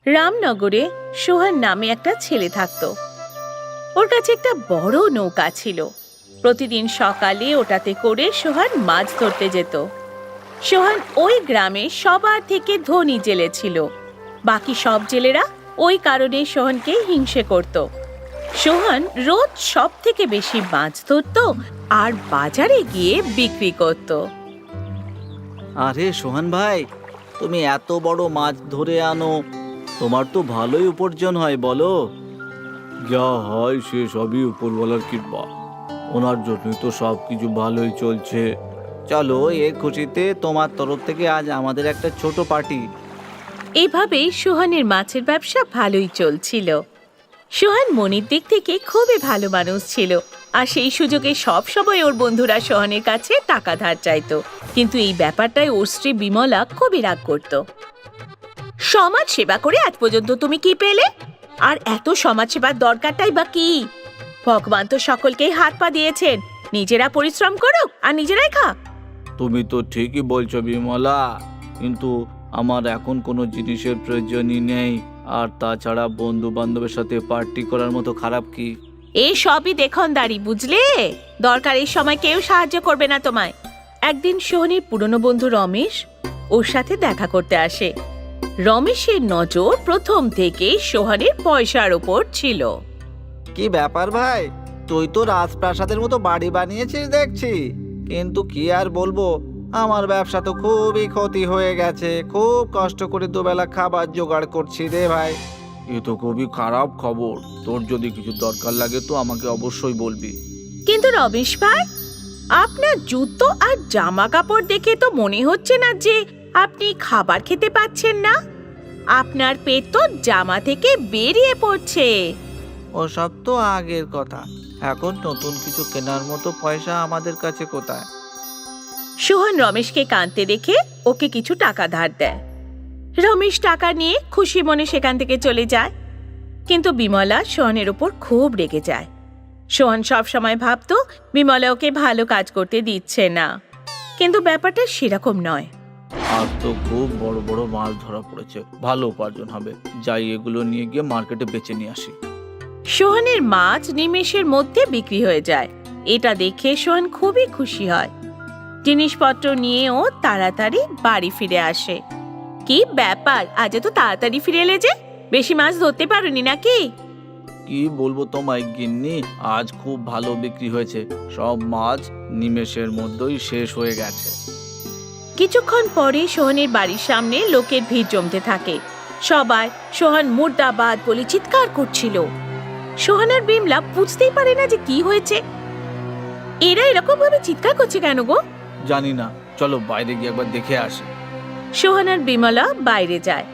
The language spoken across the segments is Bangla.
রামনগরে সোহান নামে একটা ছেলে থাকতো। ওর কাছে একটা বড় নৌকা ছিল। প্রতিদিন সকালে ওটাতে করে সোহান মাছ ধরতে যেত। সোহান ওই গ্রামে সবার থেকে ধনী জেলে ছিল। বাকি সব জেলেরা ওই কারণে সোহানকে হিংসে করত। সোহান রোজ সব থেকে বেশি মাছ ধরত আর বাজারে গিয়ে বিক্রি করত। আরে সোহান ভাই, তুমি এত বড় মাছ ধরে আনো, তোমার তো ভালোই উপার্জন হয় বলো। যা হয় সে সবই উপরওয়ালার কৃপা, ওনার জন্যই তো সব কিছু ভালোই চলছে। চলো, এর খুশিতে তোমার তরফ থেকে আজ আমাদের একটা ছোট পার্টি। এভাবেই সোহানের মাছের ব্যবসা ভালোই চলছিল। সোহান মনের দিক থেকে খুবই ভালো মানুষ ছিল, আর সেই সুযোগে সব সময় ওর বন্ধুরা সোহানের কাছে টাকা ধার চাইতো। কিন্তু এই ব্যাপারটায় ওর স্ত্রী বিমলা খুবই রাগ করত। সমাজ সেবা করে আজ পর্যন্ত তুমি কি পেলে? আর এত সমাজ সেবার দরকারটাই বা কি? ভগবান তো সকলকেই হাত পা দিয়েছেন, নিজেরা পরিশ্রম করো আর নিজেরাই খা। তুমি তো ঠিকই বলছো বিমলা, কিন্তু আমার এখন কোনো জিনিসের প্রয়োজনই নেই। আর তাছাড়া বন্ধু বান্ধবের সাথে পার্টি করার মতো খারাপ কি? এই সবই দেখনদারি, বুঝলে? দরকার এই সময় কেউ সাহায্য করবে না তোমায়। একদিন সোহনের পুরনো বন্ধু রমেশ ওর সাথে দেখা করতে আসে। রমেশের নজর প্রথম থেকেই সোহানের পয়সার ওপর ছিল। কি ব্যাপার ভাই, তুই তো রাজপ্রাসাদের মতো বাড়ি বানিয়েছিস দেখছি, কিন্তু কি আর বলবো, আমার ব্যবসা তো খুবই ক্ষতি হয়ে গেছে। খুব কষ্ট করে দুবেলা খাবার জোগাড় করছি রে ভাই। এ তো খুবই খারাপ খবর। তোর যদি কিছু দরকার লাগে তো আমাকে অবশ্যই বলবি। কিন্তু রমেশ ভাই, আপনার জুতো আর জামা কাপড় দেখে তো মনে হচ্ছে না যে আপনি খাবার খেতে পাচ্ছেন না। আপনার পেট তো জামা থেকে বেরিয়ে পড়ছে। ওসব তো আগের কথা, এখন নতুন কিছু কেনার মতো পয়সা আমাদের কাছে কোথায়? সোহন রমেশকে কাঁদতে দেখে ওকে কিছু টাকা ধার দেয়। রমেশ টাকা নিয়ে খুশি মনে সেখান থেকে চলে যায়। কিন্তু বিমলা সোহনের ওপর খুব রেগে যায়। সোহন সব সময় ভাবতো বিমলা ওকে ভালো কাজ করতে দিচ্ছে না, কিন্তু ব্যাপারটা সেরকম নয়। আর তো খুব বড় বড় মাছ ধরা পড়েছে, ভালো উপার্জন হবে। যাই, এগুলো নিয়ে গিয়ে মার্কেটে বেচে নিয়ে আসি। সোহনের মাছ নিমেষের মধ্যে বিক্রি হয়ে যায়। এটা দেখে সোহন খুবই খুশি হয়। জিনিসপত্র নিয়ে ও তাড়াতাড়ি বাড়ি ফিরে আসে। কি ব্যাপার, আজ তো তাড়াতাড়ি ফিরে এলে যে? বেশি মাছ ধরতে পারোনি নাকি? কি বলবো তোমায় গিন্নি, আজ খুব ভালো বিক্রি হয়েছে। সব মাছ নিমেষের মধ্যেই শেষ হয়ে গেছে। কিছুক্ষণ পরে সোহনের বাড়ির সামনে লোকের ভিড় জমতে থাকে। সবাই সোহন মুর্দাবাদ বলে চিৎকার করছিল। সোহন আর বিমলা বুঝতেই পারে না যে কি হয়েছে। এরা এরকম ভাবে চিৎকার করছে কেন গো? জানি না, চলো বাইরে গিয়ে একবার দেখে আসি। সোহন আর বিমলা বাইরে যায়।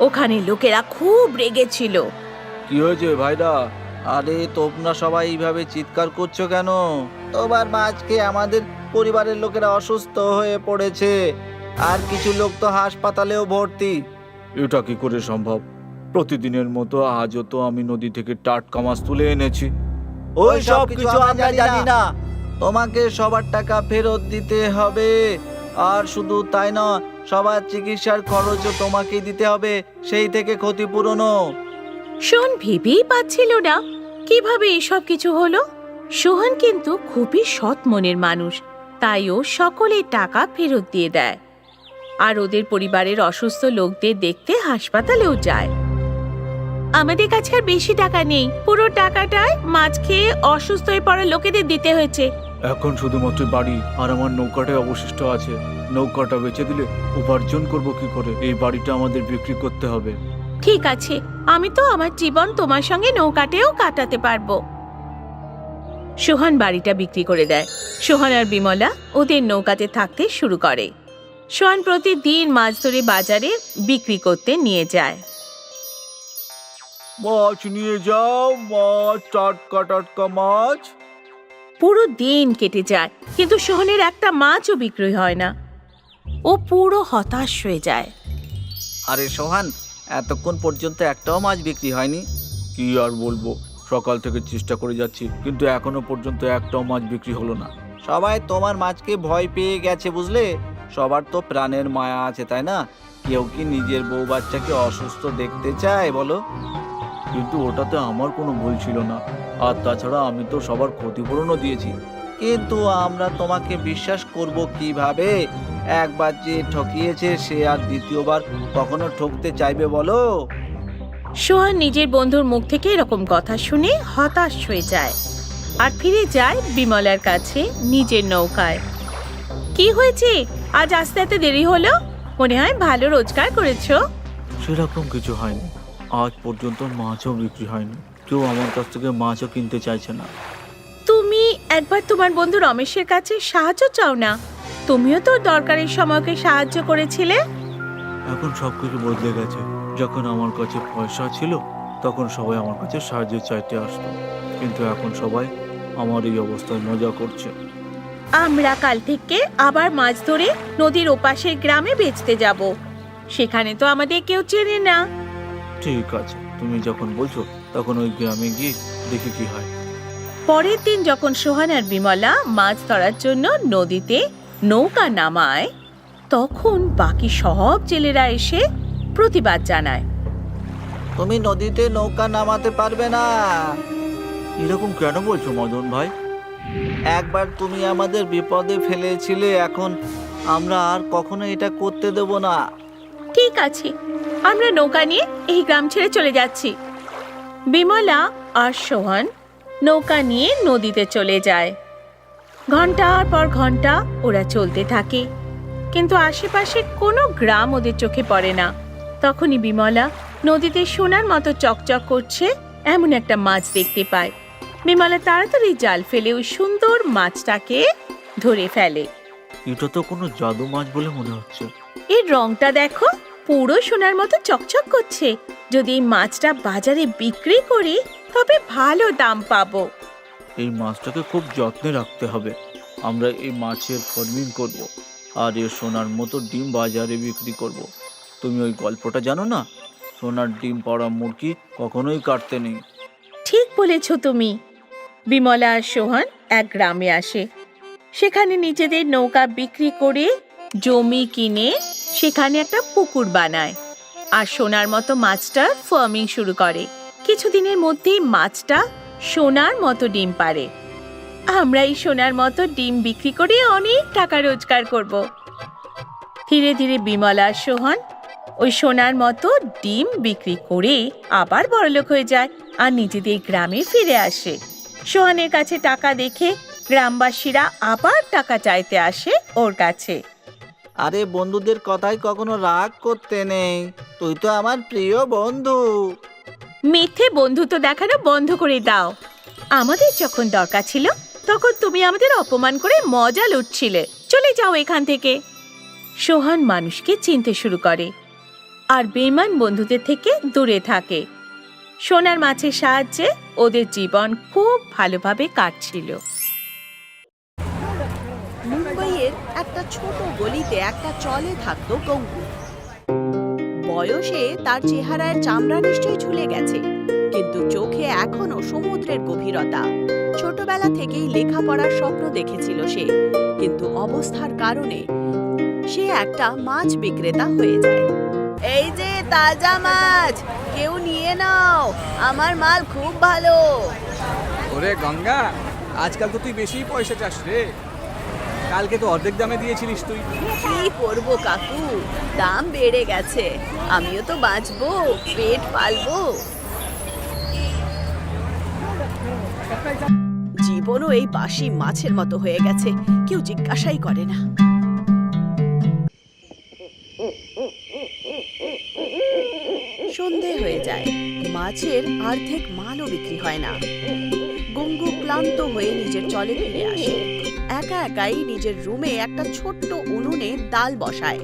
ওখানে লোকেরা খুব রেগেছিল। কি হয়েছে ভাইরা? আরে তোমরা সবাই এইভাবে চিৎকার করছো কেন? তোমার মাঝকে আমাদের পরিবারের লোকেরা অসুস্থ হয়ে পড়েছে, আর কিছু লোক তো হাসপাতালেও ভর্তি। এটা কি করে সম্ভব? প্রতিদিনের মতো আজও তো আমি নদী থেকে টাটকা মাছ তুলে এনেছি। ওই সব কিছু আমরা জানি না, তোমাকে সবার টাকা ফেরত দিতে হবে। আর শুধু তাই না, সবার চিকিৎসার খরচও তোমাকে দিতে হবে, সেই থেকে ক্ষতিপূরণও। সোহন ভেবেই পাচ্ছিল না কিভাবে এসব কিছু হলো। সোহন কিন্তু খুবই সৎ মনের মানুষ, তাই ও সকলের টাকা ফেরত দিয়ে দেয়, আর ওদের পরিবারের অসুস্থ লোকদের দেখতে হাসপাতালেও যায়। আমাদের কাছে আর বেশি টাকা নেই, পুরো টাকাটাই মাছ খেয়ে অসুস্থ হয়ে পড়া লোকেদের দিতে হয়েছে। এখন শুধুমাত্র বাড়ি আর আমার নৌকাটাই অবশিষ্ট আছে। নৌকাটা বেচে দিলে উপার্জন করব কি করে? এই বাড়িটা আমাদের বিক্রি করতে হবে। ঠিক আছে, আমি তো আমার জীবন তোমার সঙ্গে নৌকাতেও কাটাতে পারবো। সোহন বাড়িটা বিক্রি করে দেয়। সোহন আর বিমলা ওদের নৌকাতে থাকতে শুরু করে। সোহন প্রতিদিন মাছ ধরে বাজারে বিক্রি করতে নিয়ে যায়। মাছ নিয়ে যাও, মাছ, টাটকা টাটকা মাছ। পুরো দিন কেটে যায়, কিন্তু সোহনের একটা মাছও বিক্রি হয় না। ও পুরো হতাশ হয়ে যায়। আরে সোহান, এতক্ষণ পর্যন্ত একটাও মাছ বিক্রি হয়নি। কি আর বলবো, সকাল থেকে চেষ্টা করে যাচ্ছি, কিন্তু এখনো পর্যন্ত একটাও মাছ বিক্রি হলো না। সবাই তোমার মাছকে ভয় পেয়ে গেছে বুঝলে। সবার তো প্রাণের মায়া আছে, তাই না? কেউ কি নিজের বউ বাচ্চাকে অসুস্থ দেখতে চায় বলো? কিন্তু ওটাতে আমার কোনো ভুল ছিল না। আর তাছাড়া আমি তো সবার ক্ষতিপূরণও দিয়েছি। কিন্তু আমরা তোমাকে বিশ্বাস করব কিভাবে? একবার যে ঠকিয়েছে সে আর দ্বিতীয়বার কখনো ঠকতে চাইবে বলো? সোহান নিজের বন্ধুর মুখ থেকে এরকম কথা শুনে হতাশ হয়ে যায় আর ফিরে যায় বিমলার কাছে নিজের নৌকায়। কি হয়েছে, আজ আসতে এত দেরি হলো? মনে হয় ভালো রোজগার করেছো। সেরকম কিছু হয়নি। আজ পর্যন্ত মাছও বিক্রি হয়নি। কেউ আমার কাছ থেকে মাছও কিনতে চাইছে না। তুমি একবার তোমার বন্ধু রমেশের কাছে সাহায্য চাও না? তুমিও তো দরকারের সময়কে সাহায্য করেছিলে। এখন সবকিছু বদলে গেছে। যখন আমার কাছে পয়সা ছিল তখন সবাই আমার কাছে সাহায্য চাইতে আসতো, কিন্তু এখন সবাই আমার এই অবস্থায় মজা করছে। আমরা কাল থেকে আবার মাছ ধরে নদীর ওপাশের গ্রামে বেচতে যাব। সেখানে তো আমাদের কেউ চেনে না। ঠিক আছে, তুমি যখন বলছো তখন ওই গ্রামে গিয়ে দেখি কি হয়। পরের দিন যখন সোহান আর বিমলা মাছ ধরার জন্য নদীতে নৌকা নামায়, তখন বাকি সব জেলেরা এসে প্রতিবাদ জানায়। তুমি নদীতে নৌকা নামাতে পারবে না। এরকম কেন বলছো মদন ভাই? একবার তুমি আমাদের বিপদে ফেলেছিলে, এখন আমরা আর কখনো এটা করতে দেব না। ঠিক আছে, আমরা নৌকা নিয়ে এই গ্রাম ছেড়ে চলে যাচ্ছি। বিমলা আর সোহান নৌকা নিয়ে নদীতে চলে যায়। ঘন্টার পর ঘন্টা ওরা চলতে থাকে, কিন্তু আশেপাশে কোনো গ্রাম ওদের চোখে পড়ে না। তখনই বিমলা নদীতে সোনার মতো চকচক করছে এমন একটা মাছ দেখতে পায়। বিমলা তাড়াতাড়ি জাল ফেলে ওই সুন্দর মাছটাকে ধরে ফেলে। এটা তো কোনো জাদু মাছ বলে মনে হচ্ছে। এর রংটা দেখো, পুরো সোনার মতো চকচক করছে। যদি এই মাছটা বাজারে বিক্রি করি তবে ভালো দাম পাবো। এই মাছটাকে খুব যত্নে রাখতে হবে। আমরা এই মাছের ফার্মিং করব আর এর সোনার মতো ডিম বাজারে বিক্রি করব। তুমি ওই গল্পটা জানো না, সোনার ডিম পাড়া মুরগি কখনোই কাটতে নেই। ঠিক বলেছ তুমি। বিমলা আর সোহান এক গ্রামে আসে। সেখানে নিজেদের নৌকা বিক্রি করে জমি কিনে সেখানে একটা পুকুর বানায় আর সোনার মতো মাছটার ফার্মিং শুরু করে। কিছুদিনের মধ্যেই মাছটা সোনার মতো ডিম পাড়ে। আমরা এই সোনার মতো ডিম বিক্রি করে অনেক টাকা রোজগার করব। ধীরে ধীরে বিমলা আর সোহান ওই সোনার মতো ডিম বিক্রি করে আবার বড়লোক হয়ে যায় আর নিজেদের গ্রামে ফিরে আসে। সোহানের কাছে টাকা দেখে গ্রামবাসীরা আবার টাকা চাইতে আসে ওর কাছে। আরে বন্ধুদের কথাই কখনো রাগ করতে নেই, তুই তো আমার প্রিয় বন্ধু। মিথ্যে বন্ধুত্ব দেখানো বন্ধ করে দাও। আমাদের যখন দরকার ছিল তখন তুমি আমাদের অপমান করে মজা লুটছিলে। চলে যাও এখান থেকে। সোহান মানুষকে চিনতে শুরু করে আর বেঈমান বন্ধুদের থেকে দূরে থাকে। সোনার মাছের সাহায্যে ওদের জীবন খুব ভালোভাবে কাটছিল। মুম্বাইয়ের একটা ছোট গলিতে একটা চলে থাকতো গঙ্গু। বয়সে তার চেহারায় চামড়া নিশ্চয়ই ঝুলে গেছে, কিন্তু চোখে এখনো সমুদ্রের গভীরতা। ছোটবেলা থেকেই লেখাপড়ার স্বপ্ন দেখেছিল সে, কিন্তু অবস্থার কারণে সে একটা মাছ বিক্রেতা হয়ে যায়। এই যে তাজা মাছ, কেউ নিয়ে নাও, আমার মাল খুব ভালো। ওরে গঙ্গা, আজকাল তো তুই বেশি পয়সা চাস রে। কালকে তো অর্ধেক দামে দিয়েছিলিস তুই। কি করব কাকু, দাম বেড়ে গেছে, আমিও তো বাঁচবো, পেট পালবো। জীবনও এই বাসি মাছের মতো হয়ে গেছে, কেউ জিজ্ঞাসাই করে না। সন্ধে হয়ে যায়, মাছের অর্ধেক মালও বিক্রি হয় না। গঙ্গু ক্লান্ত হয়ে নিজের চলে ফিরে আসে। একা একাই নিজের রুমে একটা ছোট্ট উনুনে ডাল বসায়।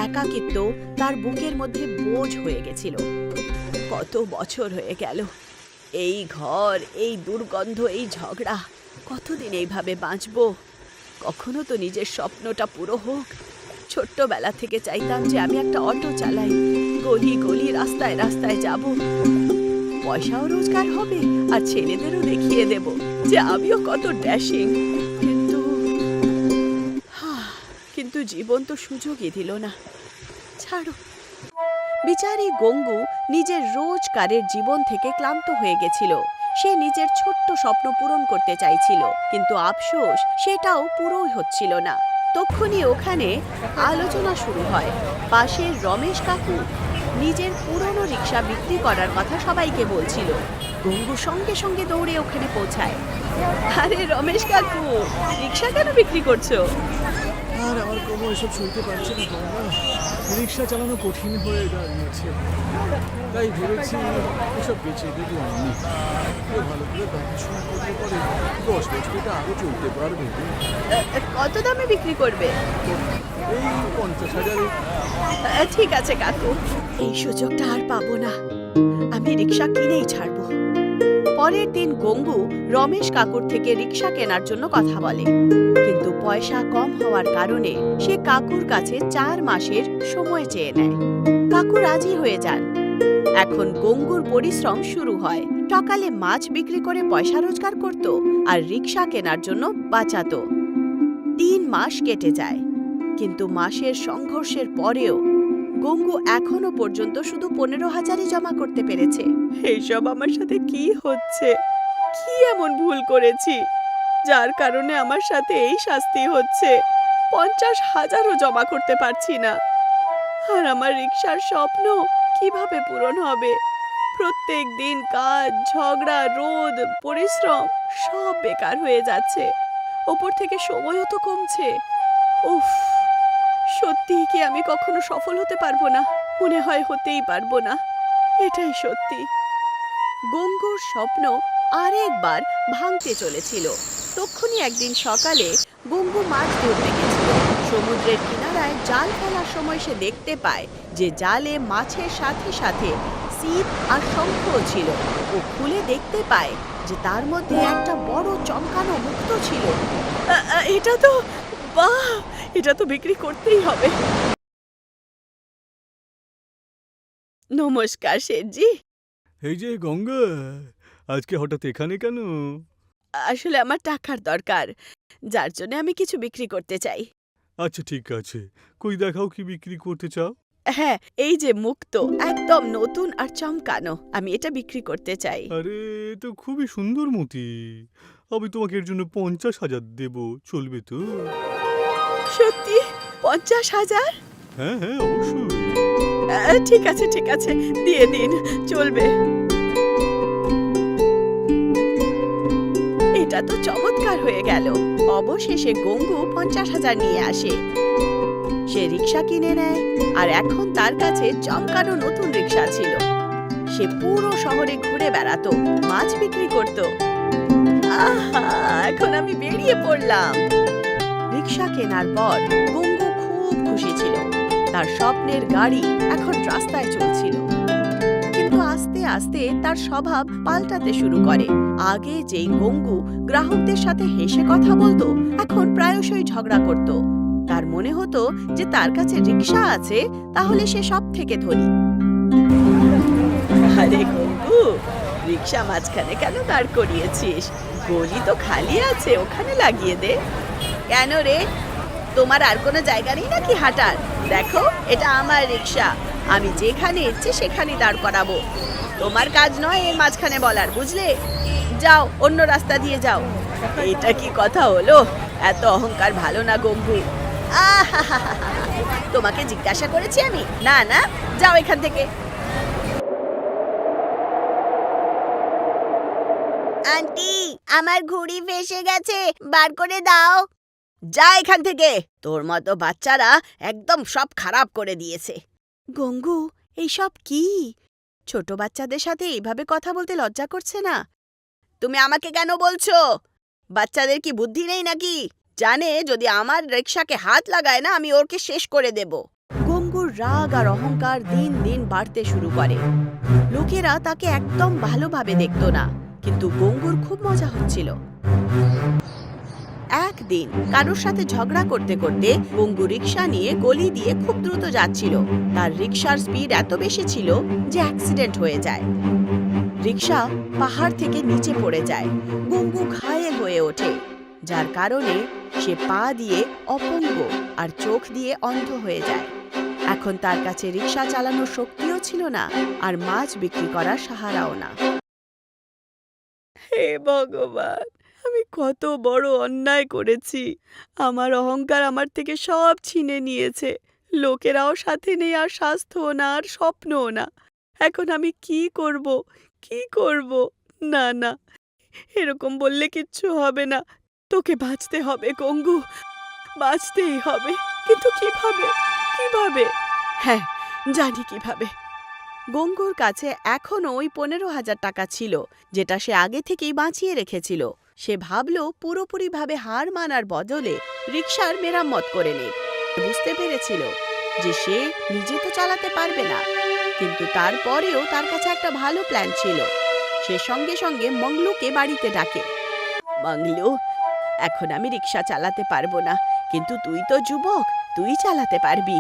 একাকিত্ব তার বুকের মধ্যে বোঝ হয়ে গেছিল। কত বছর হয়ে গেল, এই ঘর, এই দুর্গন্ধ, এই ঝগড়া, কতদিন এইভাবে বাঁচবো? কখনো তো নিজের স্বপ্নটা পুরো হোক। ছোট্টবেলা থেকে চাইতাম যে আমি একটা অটো চালাই, গলি গলি রাস্তায় রাস্তায় যাব, পয়সাও রোজগার হবে আর ছেলেদেরও দেখিয়ে দেব যে আমিও কত ড্যাশিং। কিন্তু জীবন তো সুযোগই দিল না। ছাড়ো, বিচারী গঙ্গু নিজের রোজকারের জীবন থেকে ক্লান্ত হয়ে গেছিল। সে নিজের ছোট্ট স্বপ্ন পূরণ করতে চাইছিল, কিন্তু আফসোস সেটাও পুরোই হচ্ছিল না। তক্ষুনি ওখানে আলোচনা শুরু হয়। পাশের রমেশ কাকু নিজের পুরনো রিক্সা বিক্রি করার কথা সবাইকে বলছিল। গঙ্গু সঙ্গে সঙ্গে দৌড়ে ওখানে পৌঁছায়। আরে রমেশ কাকু, রিক্সা কেন বিক্রি করছো? আর আমার কোমর এসব সইতে পারছে না গঙ্গা, রিক্সা চালানো কঠিন হয়ে দাঁড়িয়েছে। তাই ভেবেছি এসব বেঁচে দেবো আমি। ভালো করে দেখাশোনা করতে পারে 10 বছর এটা আরো চলতে পারবে। কত দামে বিক্রি করবে? এই 50,000। ঠিক আছে কাকু, এই সুযোগটা আর পাবো না। আমি রিক্সা কিনেই ছাড়বো। পরের দিন গঙ্গু রমেশ কাকুর থেকে রিক্সা কেনার জন্য কথা বলে, কিন্তু পয়সা কম হওয়ার কারণে সে কাকুর কাছে 4 মাসের সময় চেয়ে নেয়। কাকু রাজি হয়ে যান। এখন গঙ্গুর পরিশ্রম শুরু হয়। সকালে মাছ বিক্রি করে পয়সা রোজগার করত আর রিক্সা কেনার জন্য বাঁচাতো। 3 মাস কেটে যায়, কিন্তু মাসের সংঘর্ষের পরেও গঙ্গু এখনো পর্যন্ত শুধু 15,000ই জমা করতে পেরেছে। এইসব আমার সাথে কি হচ্ছে? কি এমন ভুল করেছি যার কারণে আমার সাথে এই শাস্তি হচ্ছে? 50,000ও জমা করতে পারছি না। আর আমার রিক্সার স্বপ্ন কিভাবে পূরণ হবে? প্রত্যেক দিন কাজ, ঝগড়া, রোদ, পরিশ্রম সব বেকার হয়ে যাচ্ছে। ওপর থেকে সময়ও তো কমছে। উফ, সত্যি কি আমি কখনো সফল হতে পারবো না? মনে হয় হতেই পারবো না। এটাই সত্যি। গঙ্গুর স্বপ্ন আরেকবার ভাঙতে চলেছিল। তক্ষুনি একদিন সকালে গঙ্গু মাছ ধরতে গেছিল। সমুদ্রের কিনারায় জাল ফেলার সময় সে দেখতে পায় যে জালে মাছের সাথে সাথে ছিপ আর শঙ্খও ছিল। ও খুলে দেখতে পায় যে তার মধ্যে একটা বড় চমকানো মুক্তো ছিল। এটা তো বাহ! এটা তো বিক্রি করতেই হবে। নমস্কার শেঠজি। এই যে গঙ্গা, আজকে হঠাৎ এখানে কেন? আসলে আমার টাকার দরকার, যার জন্য আমি কিছু বিক্রি করতে চাই। আচ্ছা ঠিক আছে, কই দেখাও কি বিক্রি করতে চাও? হ্যাঁ, এই যে মুক্তো, একদম নতুন আর চমকানো, আমি এটা বিক্রি করতে চাই। আরে এ তো খুবই সুন্দর মতি, আমি তোমাকে এর জন্য 50,000 দেব, চলবে তো? সত্যি 50,000? হ্যাঁ হ্যাঁ অবশ্যই। ঠিক আছে ঠিক আছে, দিয়ে দিন, চলবে। এটা তো চমৎকার হয়ে গেল। অবশেষে গঙ্গু 50,000 নিয়ে আসে। সে রিক্সা কিনে নেয়, আর এখন তার কাছে চমকানো নতুন রিক্সা ছিল। সে পুরো শহরে ঘুরে বেড়াতো, মাছ বিক্রি করত। আহা, এখন আমি বেরিয়ে পড়লাম। রিক্সা কেনার পর গঙ্গু খুব খুশি ছিল। তার স্বপ্নের গাড়ি এখন রাস্তায় চলছিল। কিন্তু আস্তে আস্তে তার স্বভাব পাল্টাতে শুরু করে। আগে যেই গঙ্গু গ্রাহকদের সাথে হেসে কথা বলতো, এখন প্রায়শই ঝগড়া করত। তার মনে হতো যে তার কাছে রিক্সা আছে, তাহলে সে সব থেকে ধনী। আরে গঙ্গু, রিক্সা মাঝখানে কেন দাঁড় করিয়েছিস? গলি তো খালি আছে, ওখানে লাগিয়ে দে। কেন রে, তোমার আর কোনো জায়গা নেই নাকি হাঁটার? দেখো, এটা আমার রিক্সা, আমি যেখানে ইচ্ছে সেখানে দাঁড় করাবো। তোমার কাজ নয় এর মাঝখানে বলার, বুঝলে? যাও, অন্য রাস্তা দিয়ে যাও। এটা কি কথা হলো? এত অহংকার ভালো না গঙ্গু। আহাহাহা, তোমাকে জিজ্ঞাসা করেছি আমি? না না, যাও এখান থেকে। আন্টি, আমার ঘুড়ি ফেসে গেছে, বার করে দাও। যা এখান থেকে, তোর মতো বাচ্চারা একদম সব খারাপ করে দিয়েছে। গঙ্গু, এইসব কি? ছোট বাচ্চাদের সাথে এইভাবে কথা বলতে লজ্জা করছে না? তুমি আমাকে কেন বলছো? বাচ্চাদের কি বুদ্ধি নেই নাকি? জানে যদি আমার রিক্সাকে হাত লাগায় না, আমি ওরকে শেষ করে দেব। গঙ্গুর রাগ আর অহংকার দিন দিন বাড়তে শুরু করে। লোকেরা তাকে একদম ভালোভাবে দেখতো না, কিন্তু গঙ্গুর খুব মজা হচ্ছিল। একদিন কারোর সাথে ঝগড়া করতে করতে গঙ্গু রিক্সা নিয়ে গলি দিয়ে খুব দ্রুত যাচ্ছিল। তার রিক্সার স্পিড এত বেশি ছিল যে অ্যাক্সিডেন্ট হয়ে যায়। রিক্সা পাহাড় থেকে নিচে পড়ে যায়। গঙ্গু ঘায়েল হয়ে ওঠে, যার কারণে সে পা দিয়ে অপঙ্গ আর চোখ দিয়ে অন্ধ হয়ে যায়। এখন তার কাছে রিক্সা চালানোর শক্তিও ছিল না, আর মাছ বিক্রি করার সাহারাও না। হে ভগবান, আমি কত বড় অন্যায় করেছি। আমার অহংকার আমার থেকে সব ছিনে নিয়েছে। লোকেরাও সাথে নেই, আর স্বাস্থ্যও না, আর স্বপ্নও না। এখন আমি কি করব, কি করব? না না, এরকম বললে কিচ্ছু হবে না। তোকে বাঁচতে হবে গঙ্গু, বাঁচতেই হবে। কিন্তু কিভাবে, কিভাবে? হ্যাঁ, জানি কিভাবে। গঙ্গুর কাছে এখনও ওই 15,000 টাকা ছিল, যেটা সে আগে থেকেই বাঁচিয়ে রেখেছিল। সে ভাবল পুরোপুরিভাবে হার মানার বদলে রিকশার মেরামত করে নেক। বুঝতে পেরেছিল যে সে নিজে তো চালাতে পারবে না, কিন্তু তারপরেও তার কাছে একটা ভালো প্ল্যান ছিল। সে সঙ্গে সঙ্গে মংলুকে বাড়িতে ডাকে। মংলু, এখন আমি রিকশা চালাতে পারবো না, কিন্তু তুই তো যুবক, তুই চালাতে পারবি।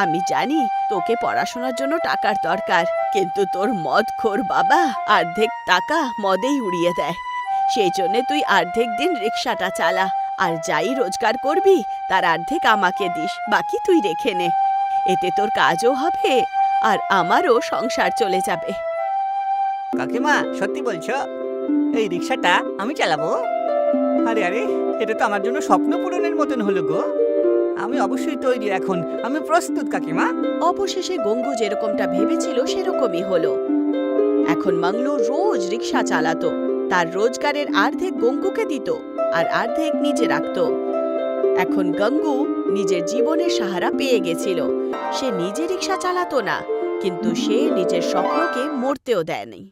আমি জানি তোকে পড়াশোনার জন্য টাকার দরকার, কিন্তু তোর মদখোর বাবা অর্ধেক টাকা মদেই উড়িয়ে দেয়। সেই জন্য তুই অর্ধেক দিন রিকশাটা চালা, আর যাই রোজগার করবি তার অর্ধেক আমাকে দিস, বাকি তুই রেখে নে। এতে তোর কাজও হবে আর আমারও সংসার চলে যাবে। কাকিমা, সত্যি বলছো? এই রিক্সাটা আমি চালাবো? আরে আরে, এটা তো আমার জন্য স্বপ্ন পূরণের মতন হলো গো। আমি অবশ্যই তৈরি, এখন আমি প্রস্তুত কাকিমা। অবশেষে গঙ্গু যেরকমটা ভেবেছিল সেরকমই হলো। এখন মংলু রোজ রিকশা চালাতো। তার রোজগারের অর্ধেক গঙ্গুকে দিত আর অর্ধেক নিজে রাখত। এখন গঙ্গু নিজের জীবনের সাহারা পেয়ে গেছিল। সে নিজে রিকশা চালাতো না, কিন্তু সে নিজের স্বপ্নকে মরতেও দেয়নি।